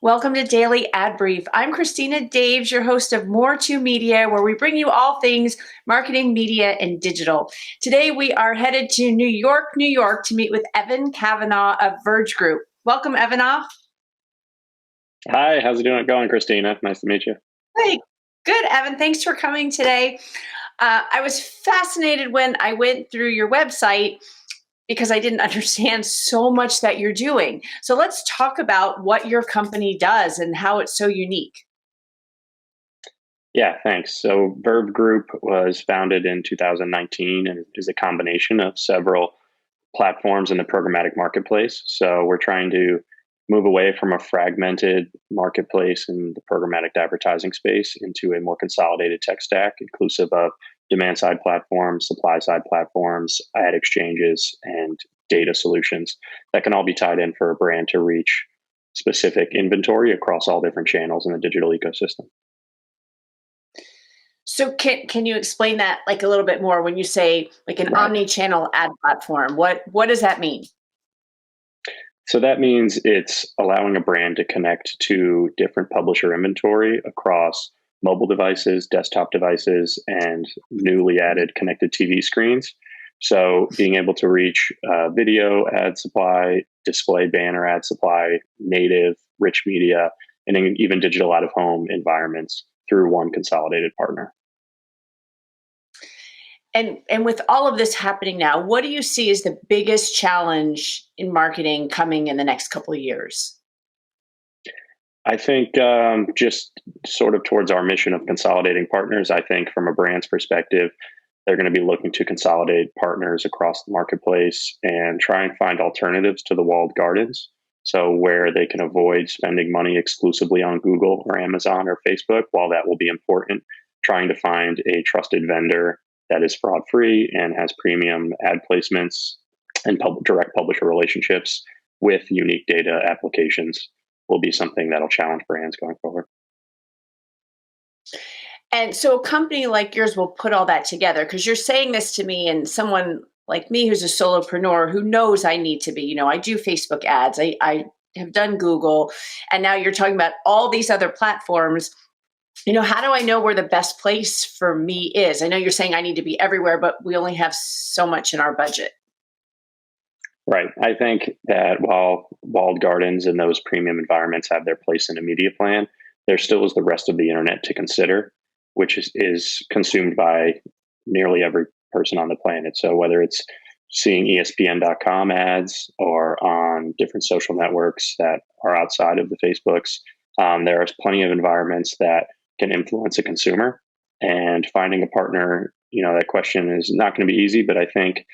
Welcome to Daily Ad Brief. I'm Christina Daves, your host of More to Media, where we bring you all things marketing, media, and digital. Today, we are headed to New York, New York to meet with Evan Kavanagh of Verve Group. Welcome, Evan. Hi, how's it going, Christina? Nice to meet you. Hey, good, Evan. Thanks for coming today. I was fascinated when I went through your website because I didn't understand so much that you're doing. So let's talk about what your company does and how it's so unique. Yeah, thanks. So, Verve Group was founded in 2019 and is a combination of several platforms in the programmatic marketplace. So, we're trying to move away from a fragmented marketplace in the programmatic advertising space into a more consolidated tech stack, inclusive of demand side platforms, supply side platforms, ad exchanges, and data solutions that can all be tied in for a brand to reach specific inventory across all different channels in the digital ecosystem. So can you explain that like a little bit more when you say like an Right. omni-channel ad platform? What does that mean? So that means it's allowing a brand to connect to different publisher inventory across mobile devices, desktop devices, and newly added connected TV screens. So being able to reach video ad supply, display banner ad supply, native, rich media, and even digital out of home environments through one consolidated partner. And with all of this happening now, what do you see as the biggest challenge in marketing coming in the next couple of years? I think just sort of towards our mission of consolidating partners, I think from a brand's perspective, they're going to be looking to consolidate partners across the marketplace and try and find alternatives to the walled gardens. So, where they can avoid spending money exclusively on Google or Amazon or Facebook, while that will be important, trying to find a trusted vendor that is fraud free and has premium ad placements and direct publisher relationships with unique data applications will be something that'll challenge brands going forward. And so a company like yours will put all that together because you're saying this to me and someone like me who's a solopreneur who knows I need to be, I do Facebook ads, I have done Google, and now you're talking about all these other platforms. How do I know where the best place for me is? I know you're saying I need to be everywhere, but we only have so much in our budget. Right. I think that while walled gardens and those premium environments have their place in a media plan, there still is the rest of the internet to consider, which is consumed by nearly every person on the planet. So whether it's seeing ESPN.com ads or on different social networks that are outside of the Facebooks, there are plenty of environments that can influence a consumer. And finding a partner, that question is not going to be easy, but I think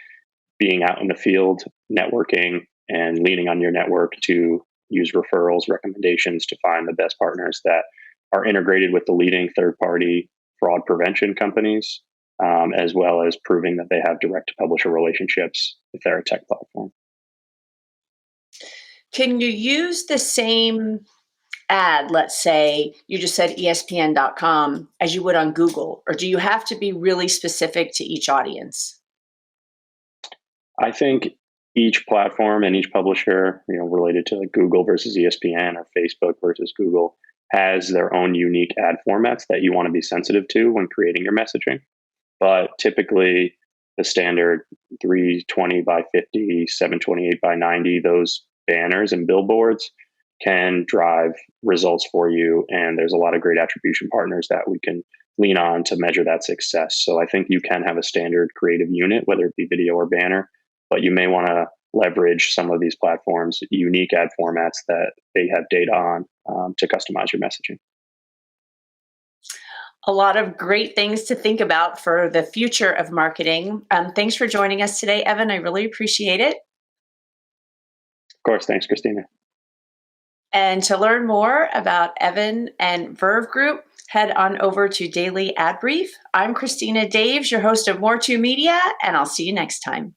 being out in the field, networking, and leaning on your network to use referrals, recommendations to find the best partners that are integrated with the leading third party fraud prevention companies, as well as proving that they have direct to publisher relationships if they're a tech platform. Can you use the same ad, let's say you just said ESPN.com, as you would on Google, or do you have to be really specific to each audience? I think each platform and each publisher, related to like Google versus ESPN or Facebook versus Google, has their own unique ad formats that you want to be sensitive to when creating your messaging. But typically, the standard 320 by 50, 728 by 90, those banners and billboards can drive results for you. And there's a lot of great attribution partners that we can lean on to measure that success. So I think you can have a standard creative unit, whether it be video or banner, but you may want to leverage some of these platforms' unique ad formats that they have data on to customize your messaging. A lot of great things to think about for the future of marketing. Thanks for joining us today, Evan. I really appreciate it. Of course. Thanks, Christina. And to learn more about Evan and Verve Group, head on over to Daily Ad Brief. I'm Christina Daves, your host of More to Media, and I'll see you next time.